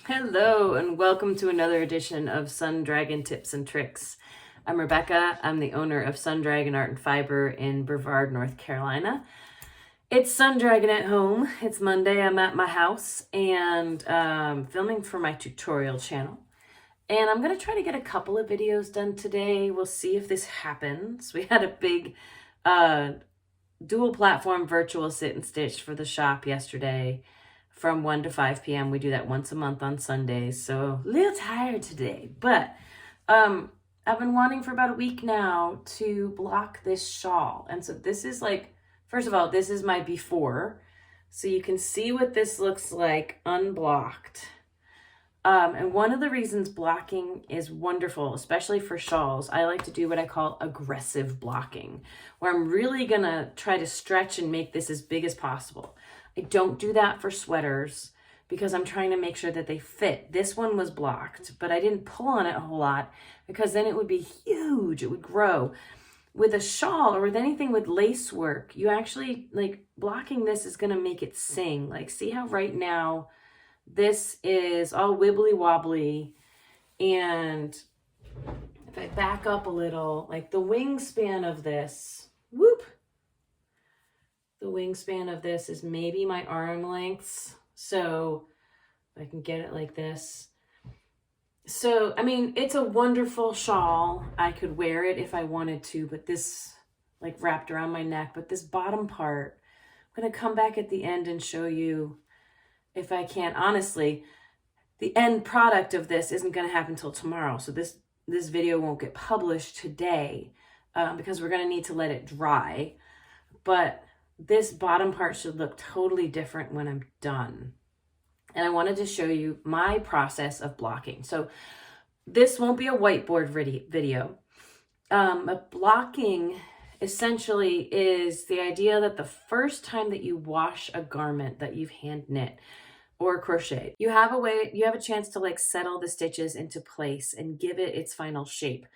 Hello, and welcome to another edition of Sun Dragon Tips and Tricks. I'm Rebecca. I'm the owner of Sun Dragon Art and Fiber in Brevard, North Carolina. It's Sun Dragon at home. It's Monday. I'm at my house and filming for my tutorial channel. And I'm going to try to get a couple of videos done today. We'll see if this happens. We had a big dual platform virtual sit and stitch for the shop yesterday from 1 to 5 p.m. We do that once a month on Sundays. So a little tired today, but I've been wanting for about a week now to block this shawl. And so this is like, first of all, this is my before. So you can see what this looks like unblocked. And one of the reasons blocking is wonderful, especially for shawls, I like to do what I call aggressive blocking, where I'm really gonna try to stretch and make this as big as possible. I don't do that for sweaters because I'm trying to make sure that they fit. This one was blocked, but I didn't pull on it a whole lot because then it would be huge, it would grow. With a shawl or with anything with lace work, you actually, like, blocking this is gonna make it sing. Like, see how right now, this is all wibbly wobbly, and if I back up a little, like the wingspan of this, the wingspan of this is maybe my arm lengths. So I can get it like this. So, I mean, it's a wonderful shawl. I could wear it if I wanted to, but this, like, wrapped around my neck, but this bottom part, I'm gonna come back at the end and show you if I can. Honestly, the end product of this isn't going to happen until tomorrow. So this video won't get published today because we're going to need to let it dry. But this bottom part should look totally different when I'm done. And I wanted to show you my process of blocking. So this won't be a whiteboard video. Blocking essentially is the idea that the first time that you wash a garment that you've hand knit or crochet, you have a chance to, like, settle the stitches into place and give it its final shape.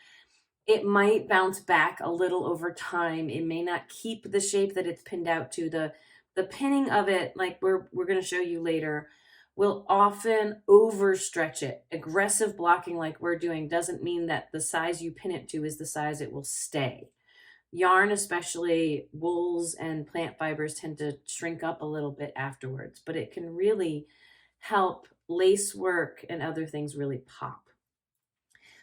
It might bounce back a little over time. It may not keep the shape that it's pinned out to. The pinning of it, like we're going to show you later, will often overstretch it. Aggressive blocking like we're doing doesn't mean that the size you pin it to is the size it will stay. Yarn, especially wools and plant fibers, tend to shrink up a little bit afterwards, but it can really help lace work and other things really pop.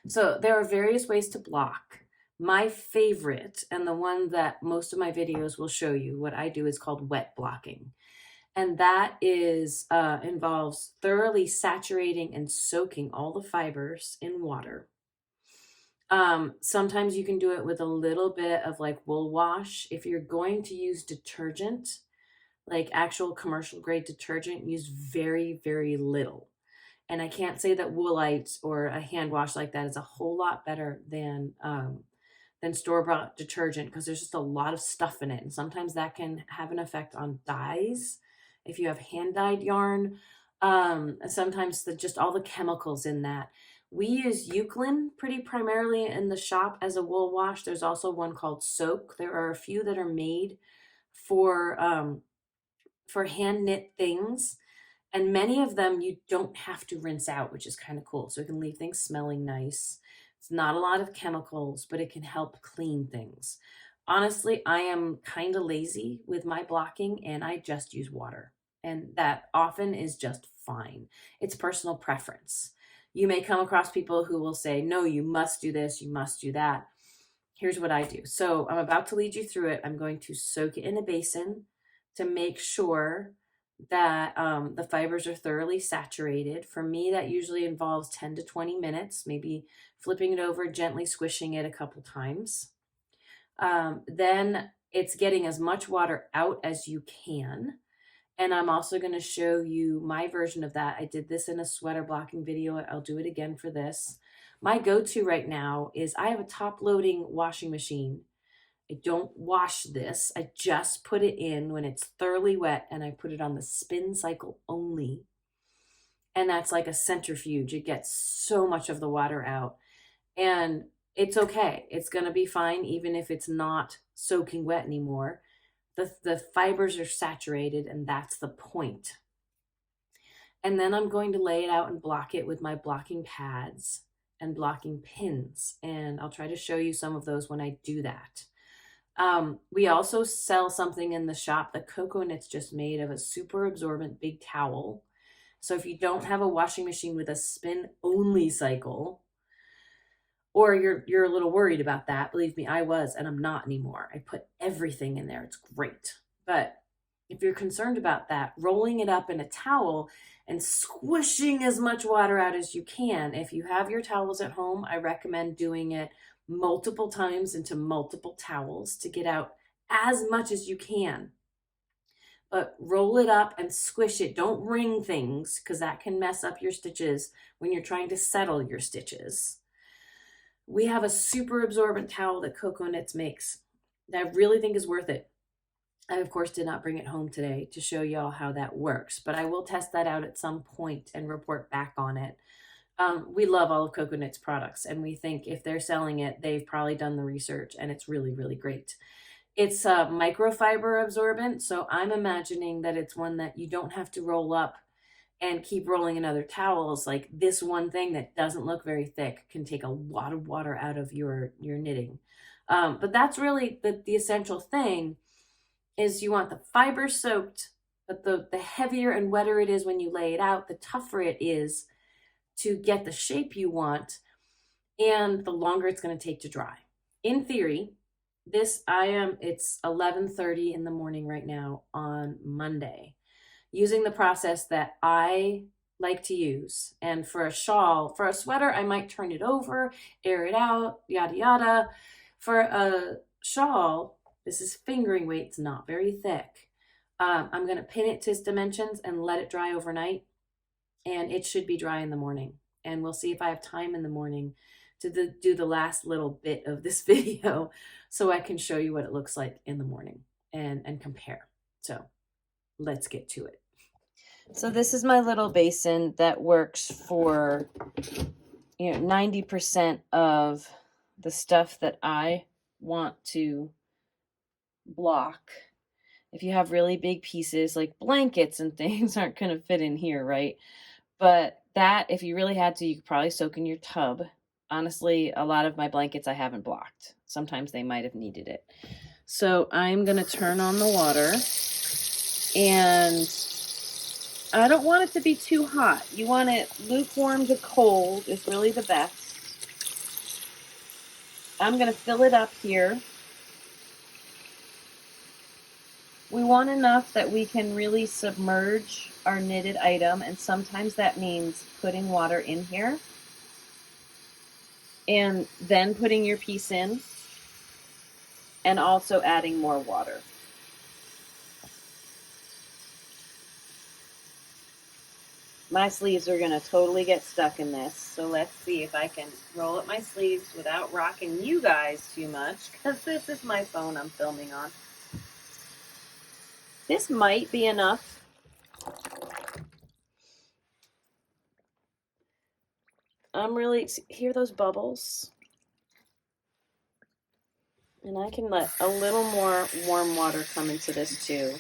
So there are various ways to block. My favorite, and the one that most of my videos will show you, what I do is called wet blocking. And that is involves thoroughly saturating and soaking all the fibers in water. Sometimes you can do it with a little bit of, like, wool wash. If you're going to use detergent, like actual commercial grade detergent, use very, very little. And I can't say that Woolite or a hand wash like that is a whole lot better than store-bought detergent, because there's just a lot of stuff in it. And sometimes that can have an effect on dyes. If you have hand-dyed yarn, sometimes just all the chemicals in that. We use Eucalyptus pretty primarily in the shop as a wool wash. There's also one called Soak. There are a few that are made for hand knit things, and many of them you don't have to rinse out, which is kind of cool. So it can leave things smelling nice. It's not a lot of chemicals, but it can help clean things. Honestly, I am kind of lazy with my blocking, and I just use water, and that often is just fine. It's personal preference. You may come across people who will say, no, you must do this, you must do that. Here's what I do. So I'm about to lead you through it. I'm going to soak it in a basin to make sure that the fibers are thoroughly saturated. For me, that usually involves 10 to 20 minutes, maybe flipping it over, gently squishing it a couple times. Then it's getting as much water out as you can. And I'm also going to show you my version of that. I did this in a sweater blocking video. I'll do it again for this. My go-to right now is I have a top-loading washing machine. I don't wash this. I just put it in when it's thoroughly wet, and I put it on the spin cycle only. And that's like a centrifuge. It gets so much of the water out. And it's okay. It's going to be fine even if it's not soaking wet anymore. The fibers are saturated, and that's the point. And then I'm going to lay it out and block it with my blocking pads and blocking pins. And I'll try to show you some of those when I do that. We also sell something in the shop that Coco Knits just made of a super absorbent big towel. So if you don't have a washing machine with a spin only cycle, or you're a little worried about that, believe me, I was, and I'm not anymore. I put everything in there. It's great. But if you're concerned about that, rolling it up in a towel and squishing as much water out as you can. If you have your towels at home, I recommend doing it multiple times into multiple towels to get out as much as you can. But roll it up and squish it. Don't wring things because that can mess up your stitches when you're trying to settle your stitches. We have a super absorbent towel that Coco Knits makes that I really think is worth it. I, of course, did not bring it home today to show y'all how that works, but I will test that out at some point and report back on it. We love all of Coco Knits products, and we think if they're selling it, they've probably done the research, and it's really, really great. It's microfiber absorbent, so I'm imagining that it's one that you don't have to roll up and keep rolling in other towels. Like this one thing that doesn't look very thick can take a lot of water out of your knitting. But that's really the essential thing is you want the fiber soaked, but the heavier and wetter it is when you lay it out, the tougher it is to get the shape you want, and the longer it's going to take to dry. In theory, it's 11:30 in the morning right now on Monday, using the process that I like to use. And for a shawl, for a sweater, I might turn it over, air it out, yada, yada. For a shawl, this is fingering weight, it's not very thick. I'm going to pin it to its dimensions and let it dry overnight. And it should be dry in the morning. And we'll see if I have time in the morning to do the last little bit of this video so I can show you what it looks like in the morning and compare. So let's get to it. So this is my little basin that works for 90% of the stuff that I want to block. If you have really big pieces like blankets and things aren't going to fit in here, right? But that, if you really had to, you could probably soak in your tub. Honestly, a lot of my blankets I haven't blocked. Sometimes they might have needed it. So I'm going to turn on the water, and I don't want it to be too hot. You want it lukewarm to cold is really the best. I'm going to fill it up here. We want enough that we can really submerge our knitted item, and sometimes that means putting water in here and then putting your piece in and also adding more water. My sleeves are going to totally get stuck in this, so let's see if I can roll up my sleeves without rocking you guys too much, because this is my phone I'm filming on. This might be enough. Hear those bubbles? And I can let a little more warm water come into this too.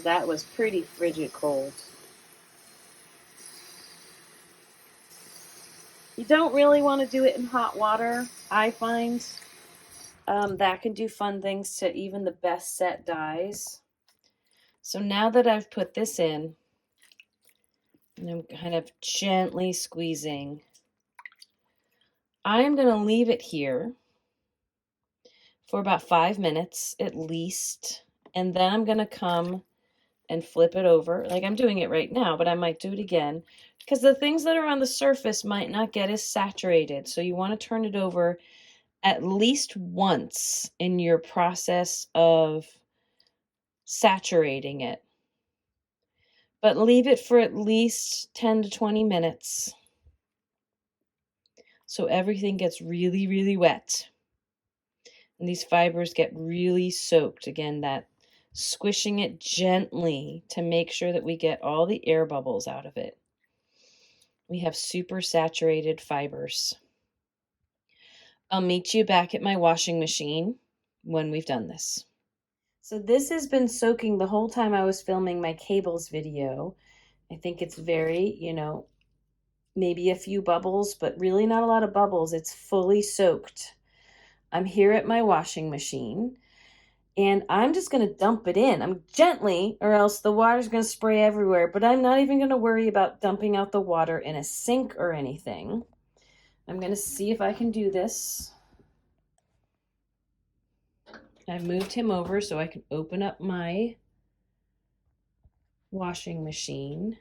That was pretty frigid cold. You don't really want to do it in hot water, I find. That can do fun things to even the best set dyes. So now that I've put this in, and I'm kind of gently squeezing, I'm going to leave it here for about 5 minutes at least, and then I'm going to come and flip it over. Like I'm doing it right now, but I might do it again because the things that are on the surface might not get as saturated. So you want to turn it over at least once in your process of saturating it. But leave it for at least 10 to 20 minutes so everything gets really, really wet. And these fibers get really soaked. Again, that squishing it gently to make sure that we get all the air bubbles out of it. We have super saturated fibers. I'll meet you back at my washing machine when we've done this. So this has been soaking the whole time I was filming my cables video. I think it's very, maybe a few bubbles, but really not a lot of bubbles. It's fully soaked. I'm here at my washing machine and I'm just going to dump it in. I'm gently, or else the water's going to spray everywhere, but I'm not even going to worry about dumping out the water in a sink or anything. I'm going to see if I can do this. I've moved him over so I can open up my washing machine,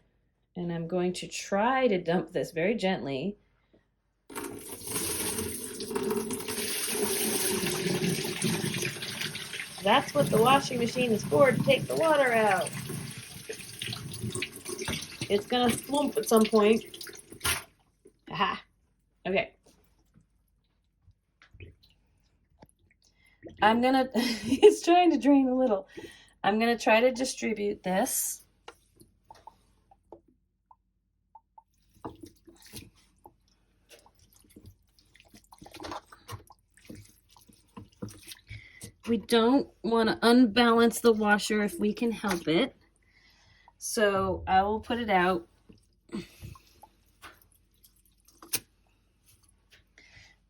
and I'm going to try to dump this very gently. That's what the washing machine is for, to take the water out. It's gonna slump at some point. Aha. Okay. I'm gonna, it's trying to drain a little. I'm gonna try to distribute this. We don't want to unbalance the washer if we can help it. So I will put it out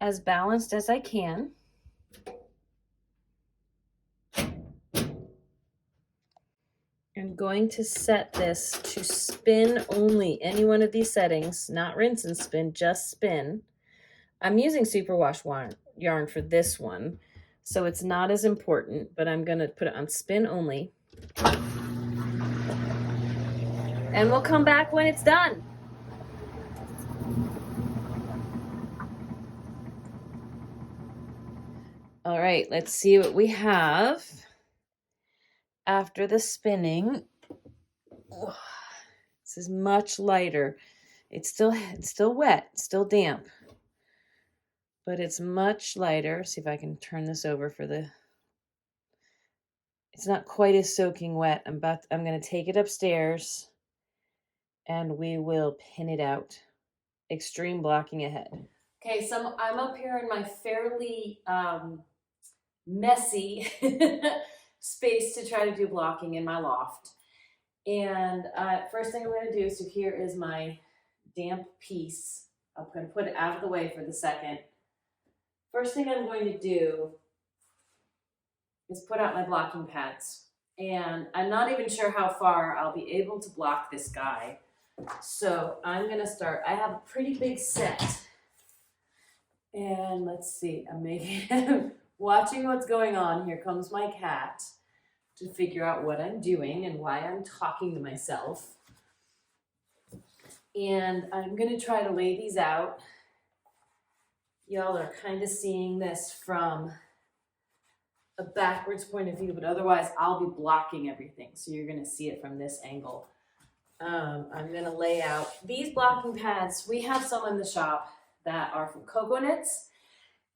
as balanced as I can. I'm going to set this to spin only, any one of these settings, not rinse and spin, just spin. I'm using superwash yarn for this one, so it's not as important, but I'm going to put it on spin only. And we'll come back when it's done. All right, let's see what we have after the spinning. This is much lighter. It's still wet, still damp, but it's much lighter. See if I can turn this over for the, it's not quite as soaking wet. I'm going to take it upstairs and we will pin it out. Extreme blocking ahead. Okay, so I'm up here in my fairly messy space to try to do blocking in my loft. And first thing I'm going to do, so here is my damp piece. I'm going to put it out of the way for the second. First thing I'm going to do is put out my blocking pads. And I'm not even sure how far I'll be able to block this guy. So I'm going to start. I have a pretty big set. And let's see, I'm watching what's going on. Here comes my cat to figure out what I'm doing and why I'm talking to myself. And I'm going to try to lay these out. Y'all are kind of seeing this from a backwards point of view, but otherwise I'll be blocking everything. So you're going to see it from this angle. I'm going to lay out these blocking pads. We have some in the shop that are from Cocoa Knits,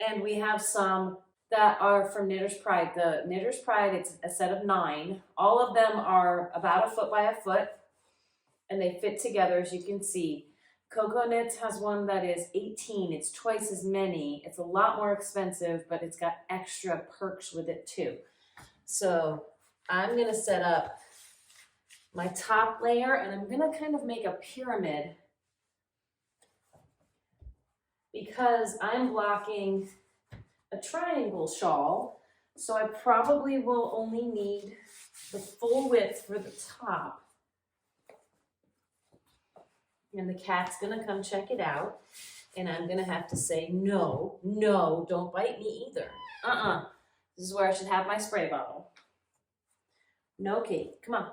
and we have some that are from Knitter's Pride. The Knitter's Pride, it's a set of 9. All of them are about 1 foot by 1 foot, and they fit together, as you can see. Cocoa Knits has one that is 18. It's twice as many. It's a lot more expensive, but it's got extra perks with it too. So I'm going to set up my top layer, and I'm going to kind of make a pyramid because I'm blocking a triangle shawl, so I probably will only need the full width for the top. And the cat's gonna come check it out, and I'm gonna have to say, no, no, don't bite me either. This is where I should have my spray bottle. No, Kate, come on.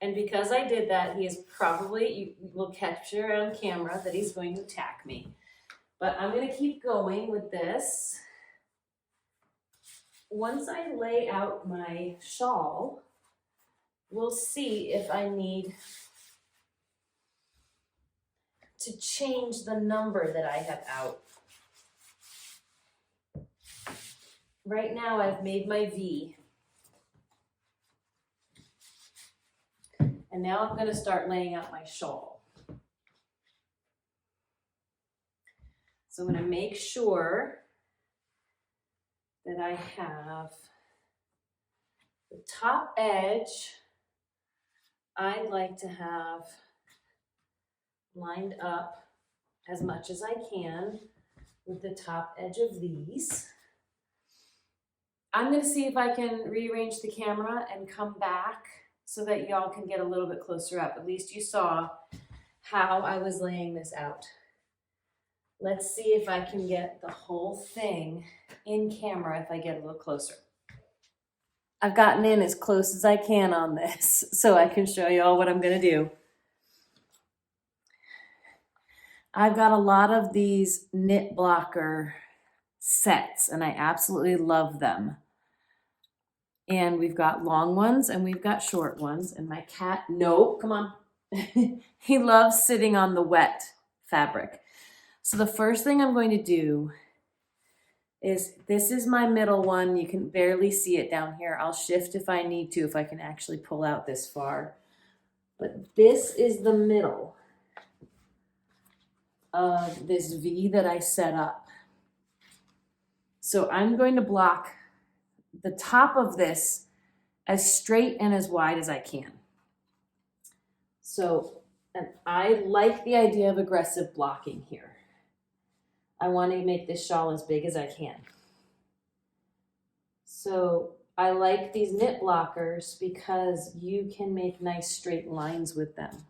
And because I did that, he is probably, you will capture on camera that he's going to attack me. But I'm going to keep going with this. Once I lay out my shawl, we'll see if I need to change the number that I have out. Right now I've made my V. And now I'm going to start laying out my shawl. So I'm going to make sure that I have the top edge I'd like to have lined up as much as I can with the top edge of these. I'm going to see if I can rearrange the camera and come back so that y'all can get a little bit closer up. At least you saw how I was laying this out. Let's see if I can get the whole thing in camera if I get a little closer. I've gotten in as close as I can on this so I can show y'all what I'm going to do. I've got a lot of these knit blocker sets and I absolutely love them. And we've got long ones and we've got short ones. And my cat, no, come on. He loves sitting on the wet fabric. So the first thing I'm going to do is, this is my middle one. You can barely see it down here. I'll shift if I need to, if I can actually pull out this far. But this is the middle of this V that I set up. So I'm going to block the top of this as straight and as wide as I can. So, and I like the idea of aggressive blocking here. I want to make this shawl as big as I can. So I like these knit blockers because you can make nice straight lines with them.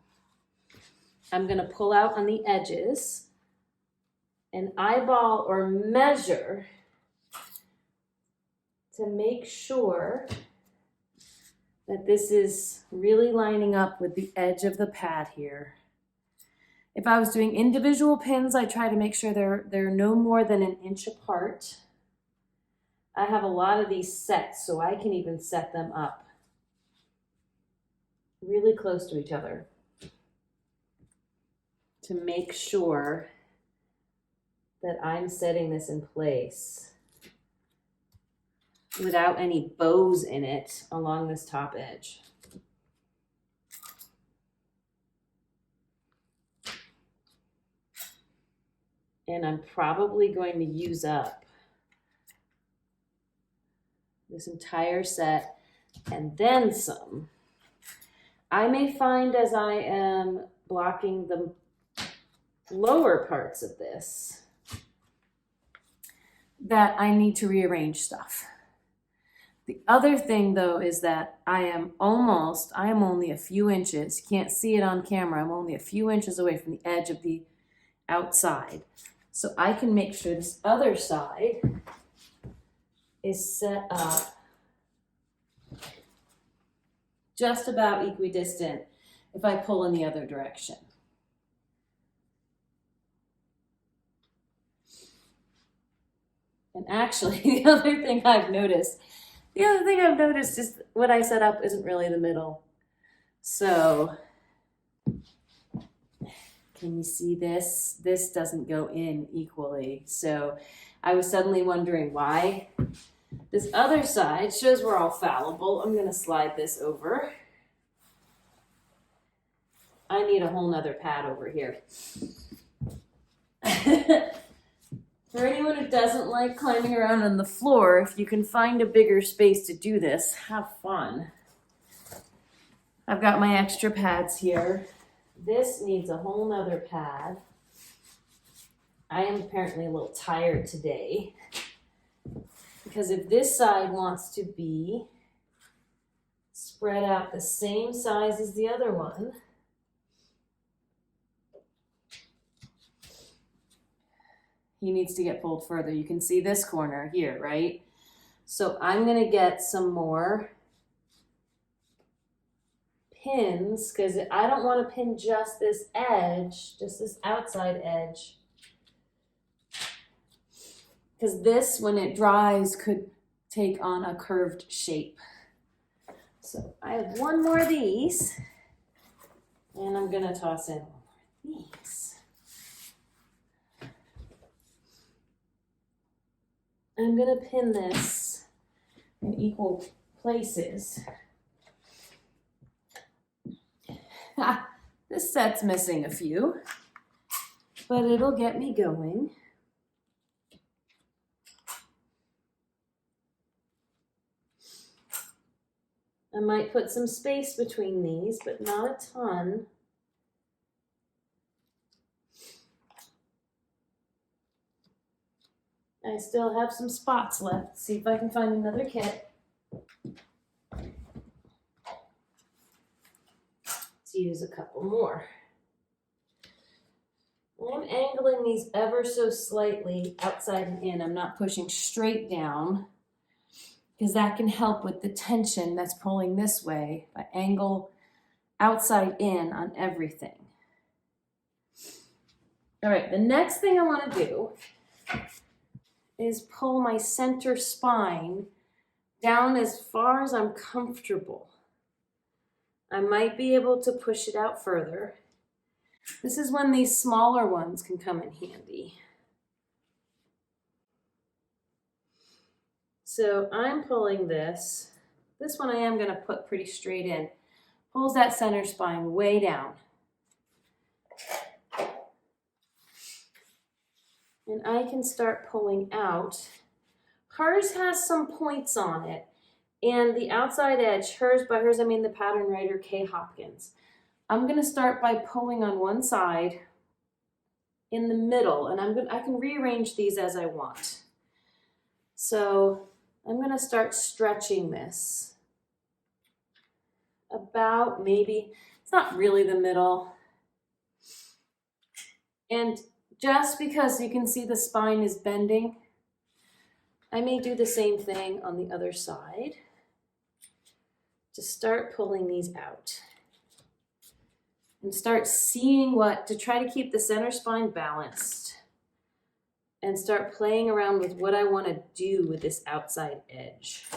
I'm going to pull out on the edges and eyeball or measure to make sure that this is really lining up with the edge of the pad here. If I was doing individual pins, I try to make sure they're no more than an inch apart. I have a lot of these sets, so I can even set them up really close to each other to make sure that I'm setting this in place without any bows in it along this top edge. And I'm probably going to use up this entire set and then some. I may find as I am blocking the lower parts of this that I need to rearrange stuff. The other thing though is that I am only a few inches, you can't see it on camera, I'm only a few inches away from the edge of the outside. So I can make sure this other side is set up just about equidistant if I pull in the other direction. And actually, the other thing I've noticed is what I set up isn't really the middle. So, can you see this? This doesn't go in equally. So, I was suddenly wondering why. This other side shows we're all fallible. I'm going to slide this over. I need a whole nother pad over here. For anyone who doesn't like climbing around on the floor, if you can find a bigger space to do this, have fun. I've got my extra pads here. This needs a whole nother pad. I am apparently a little tired today because if this side wants to be spread out the same size as the other one, he needs to get pulled further. You can see this corner here, right? So I'm going to get some more pins because I don't want to pin just this edge, just this outside edge. Because this, when it dries, could take on a curved shape. So I have one more of these, and I'm going to toss in one more of these. I'm going to pin this in equal places. This set's missing a few, but it'll get me going. I might put some space between these, but not a ton. I still have some spots left. See if I can find another kit. Let's use a couple more. I'm angling these ever so slightly outside and in. I'm not pushing straight down because that can help with the tension that's pulling this way. I angle outside in on everything. All right, the next thing I want to do is pull my center spine down as far as I'm comfortable. I might be able to push it out further. This is when these smaller ones can come in handy. So I'm pulling this. This one I am going to put pretty straight in. Pulls that center spine way down. And I can start pulling out. Hers has some points on it. And the outside edge, by hers I mean the pattern writer K. Hopkins. I'm going to start by pulling on one side in the middle, and I can rearrange these as I want. So I'm going to start stretching this about maybe, it's not really the middle. And just because you can see the spine is bending, I may do the same thing on the other side. Just start pulling these out. And start seeing to try to keep the center spine balanced. And start playing around with what I want to do with this outside edge.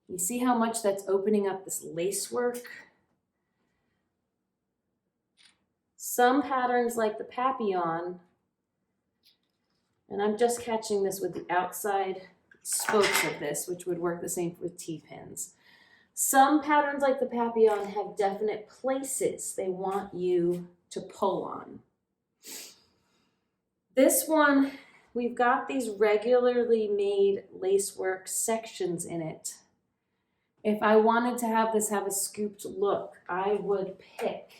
You see how much that's opening up this lace work? Some patterns like the papillon, and I'm just catching this with the outside spokes of this, which would work the same with T-pins. Some patterns like the papillon have definite places they want you to pull on. This one, we've got these regularly made lacework sections in it. If I wanted to have this have a scooped look, I would pick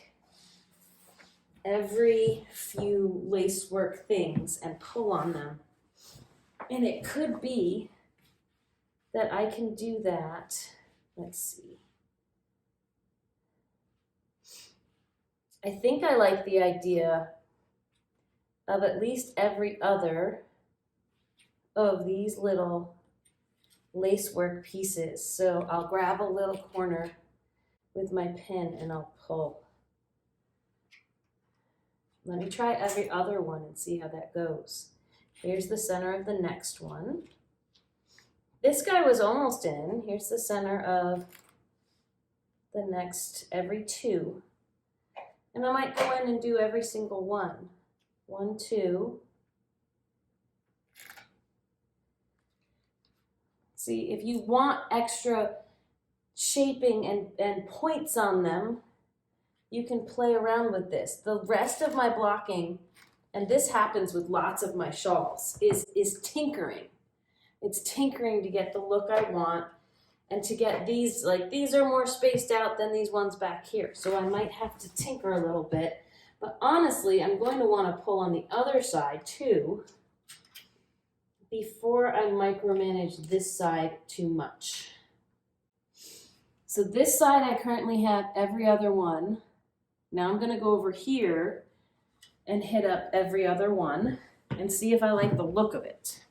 every few lacework things and pull on them. And it could be that I can do that. Let's see. I think I like the idea of at least every other of these little lacework pieces. So I'll grab a little corner with my pin and I'll pull. Let me try every other one and see how that goes. Here's the center of the next one. This guy was almost in. Here's the center of the next every two. And I might go in and do every single one. 1, 2. See, if you want extra shaping and points on them, you can play around with this. The rest of my blocking, and this happens with lots of my shawls, is tinkering. It's tinkering to get the look I want and to get these, like these are more spaced out than these ones back here. So I might have to tinker a little bit. But honestly, I'm going to want to pull on the other side too before I micromanage this side too much. So this side I currently have every other one. Now I'm going to go over here and hit up every other one and see if I like the look of it.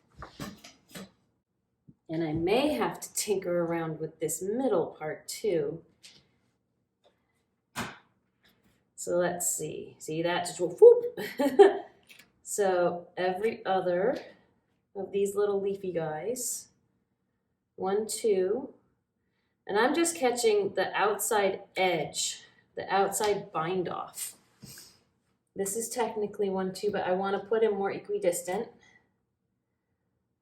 And I may have to tinker around with this middle part too. So let's see. See that? Just whoop. So every other of these little leafy guys. 1, 2. And I'm just catching the outside edge, the outside bind off. This is technically 1, 2, but I want to put it more equidistant.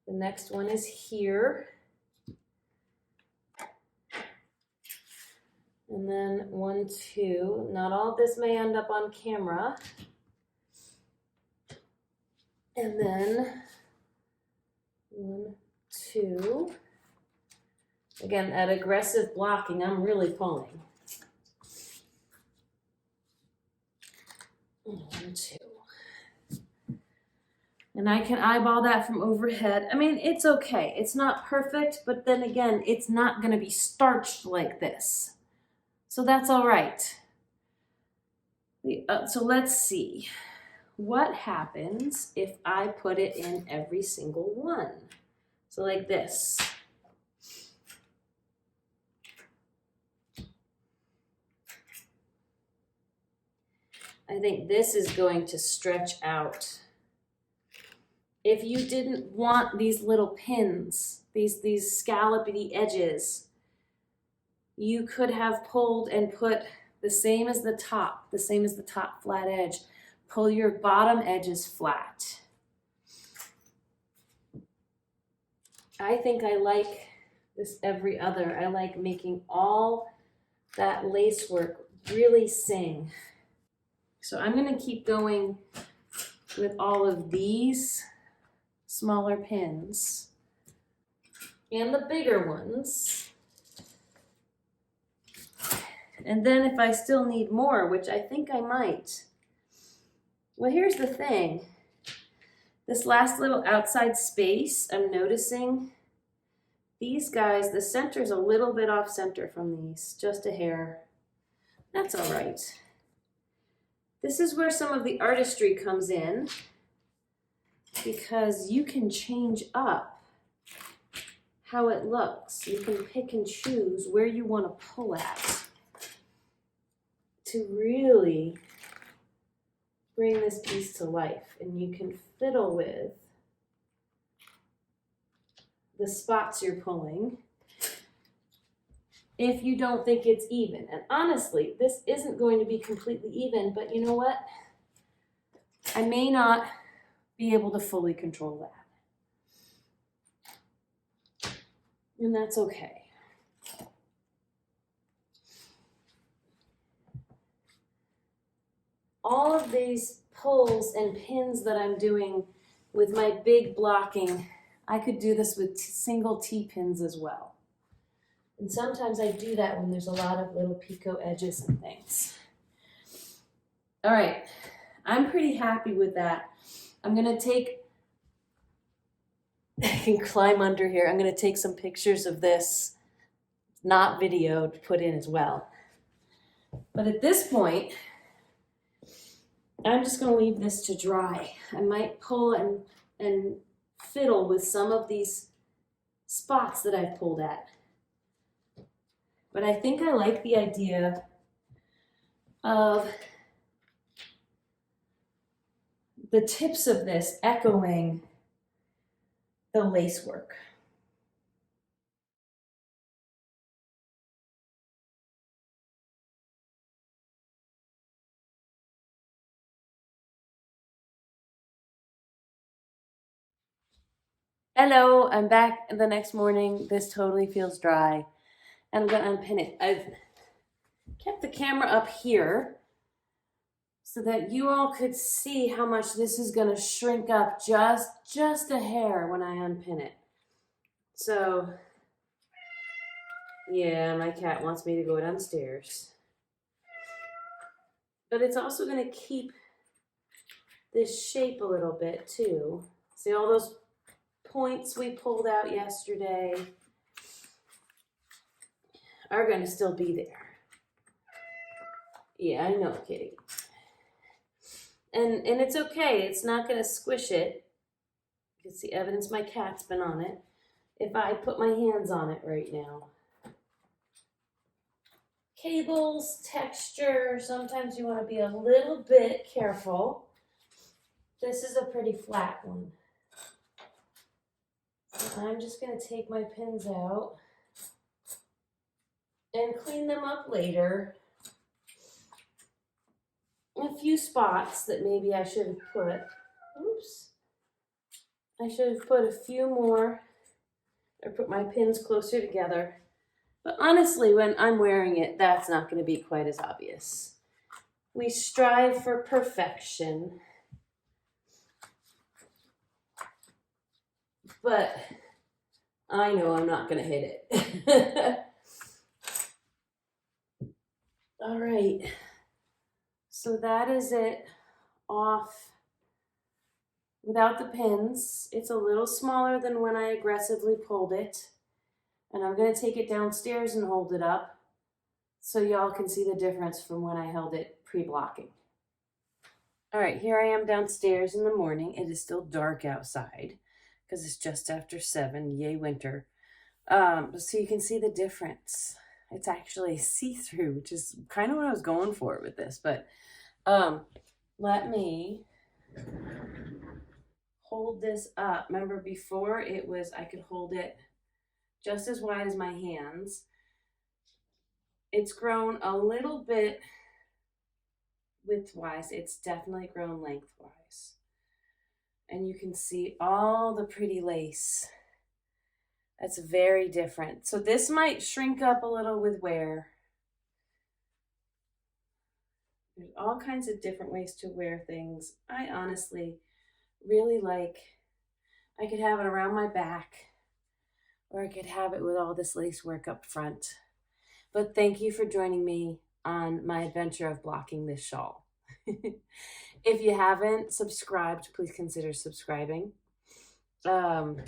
The next one is here. And then 1, 2. Not all of this may end up on camera. And then 1, 2. Again, that aggressive blocking, I'm really pulling. 1, 2. And I can eyeball that from overhead. I mean, it's okay. It's not perfect, but then again, it's not going to be starched like this. So that's all right. So let's see. What happens if I put it in every single one? So like this. I think this is going to stretch out. If you didn't want these little pins, these scallopy edges, you could have pulled and put the same as the top flat edge. Pull your bottom edges flat. I think I like this every other. I like making all that lace work really sing. So I'm going to keep going with all of these smaller pins and the bigger ones. And then if I still need more, which I think I might. Well, here's the thing. This last little outside space, I'm noticing these guys, the center's a little bit off center from these, just a hair. That's all right. This is where some of the artistry comes in, because you can change up how it looks. You can pick and choose where you want to pull at to really bring this piece to life. And you can fiddle with the spots you're pulling if you don't think it's even. And honestly, this isn't going to be completely even, but you know what? I may not be able to fully control that. And that's okay. All of these pulls and pins that I'm doing with my big blocking, I could do this with single T-pins as well. And sometimes I do that when there's a lot of little picot edges and things. All right, I'm pretty happy with that. I'm gonna take, I can climb under here. I'm gonna take some pictures of this, not video, to put in as well. But at this point, I'm just gonna leave this to dry. I might pull and fiddle with some of these spots that I've pulled at. But I think I like the idea of the tips of this echoing the lace work. Hello, I'm back the next morning. This totally feels dry. And I'm gonna unpin it. I've kept the camera up here so that you all could see how much this is gonna shrink up just a hair when I unpin it. So, yeah, my cat wants me to go downstairs. But it's also gonna keep this shape a little bit too. See all those points we pulled out yesterday are going to still be there. Yeah, I know, Kitty. And it's okay. It's not going to squish it. You can see evidence my cat's been on it. If I put my hands on it right now. Cables, texture, sometimes you want to be a little bit careful. This is a pretty flat one. I'm just going to take my pins out and clean them up later. A few spots that maybe I should have put. Oops. I should have put a few more or put my pins closer together. But honestly, when I'm wearing it, that's not going to be quite as obvious. We strive for perfection. But I know I'm not going to hit it. All right. So that is it off without the pins. It's a little smaller than when I aggressively pulled it. And I'm going to take it downstairs and hold it up so y'all can see the difference from when I held it pre-blocking. All right, here I am downstairs in the morning. It is still dark outside because it's just after 7, yay winter. So you can see the difference. It's actually see-through, which is kind of what I was going for with this, but let me hold this up. Remember before it was, I could hold it just as wide as my hands. It's grown a little bit widthwise. It's definitely grown lengthwise. And you can see all the pretty lace. That's very different. So this might shrink up a little with wear. There's all kinds of different ways to wear things. I honestly really like, I could have it around my back, or I could have it with all this lace work up front. But thank you for joining me on my adventure of blocking this shawl. If you haven't subscribed, please consider subscribing. There's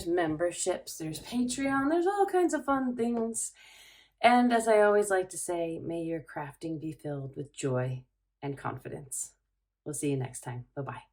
memberships, there's Patreon, there's all kinds of fun things. And as I always like to say, may your crafting be filled with joy and confidence. We'll see you next time. Bye-bye.